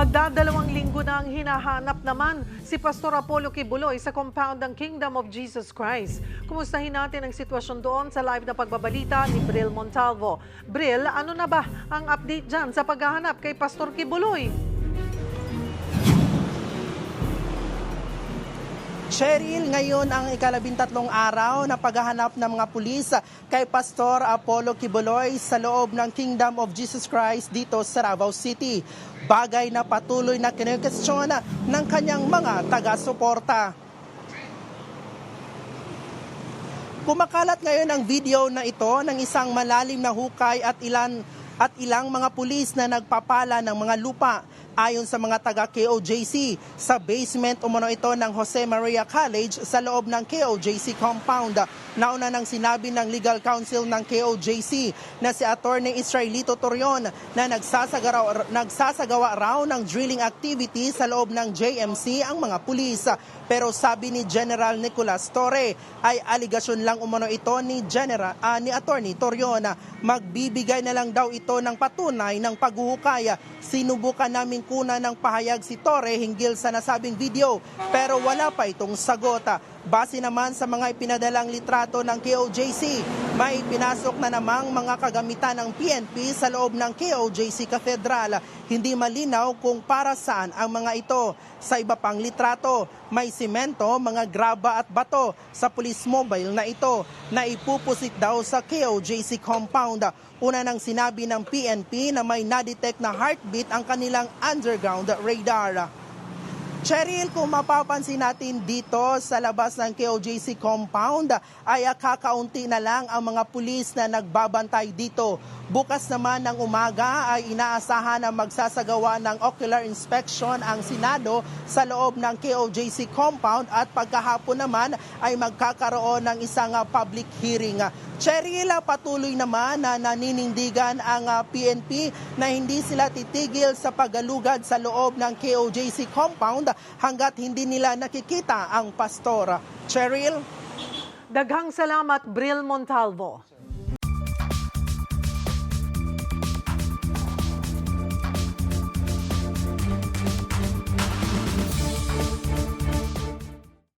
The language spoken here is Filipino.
Magdadalawang linggo na ang hinahanap naman si Pastor Apollo Kibuloy sa compound ng Kingdom of Jesus Christ. Kumustahin natin ang sitwasyon doon sa live na pagbabalita ni Bril Montalvo. Bril, ano na ba ang update dyan sa paghahanap kay Pastor Kibuloy? Cheryl, ngayon ang ika-13 araw na paghahanap ng mga pulis kay Pastor Apollo Kibuloy sa loob ng Kingdom of Jesus Christ dito sa Davao City. Bagay na patuloy na kinukestyon ng kanyang mga taga-suporta. Kumakalat ngayon ang video na ito ng isang malalim na hukay at ilang mga pulis na nagpapala ng mga lupa. Ayon sa mga taga-KOJC, sa basement umano ito ng Jose Maria College sa loob ng KOJC compound. Nauna nang sinabi ng legal counsel ng KOJC na si Attorney Israelito Torion na nagsasagawa raw ng drilling activity sa loob ng JMC ang mga pulis. Pero sabi ni General Nicolas Torre ay aligasyon lang umano ito ni Attorney Torion. Magbibigay na lang daw ito ng patunay ng paghuhukay. Sinubukan namin kuna ng pahayag si Torre hinggil sa nasabing video pero wala pa itong sagot. Base naman sa mga ipinadalang litrato ng KOJC, may pinasok na namang mga kagamitan ng PNP sa loob ng KOJC Cathedral. Hindi malinaw kung para saan ang mga ito. Sa iba pang litrato, may simento, mga graba at bato sa police mobile na ito na ipupusit daw sa KOJC compound. Una nang sinabi ng PNP na may na-detect na heartbeat ang kanilang underground radar. Cheryl, kung mapapansin natin dito sa labas ng KOJC compound ay kakaunti na lang ang mga pulis na nagbabantay dito. Bukas naman ng umaga ay inaasahan na magsasagawa ng ocular inspection ang Senado sa loob ng KOJC compound at pagkahapon naman ay magkakaroon ng isang public hearing. Cheryl, patuloy naman na naninindigan ang PNP na hindi sila titigil sa paggalugad sa loob ng KOJC compound hanggat hindi nila nakikita ang pastor. Cheryl? Daghang salamat, Bril Montalvo.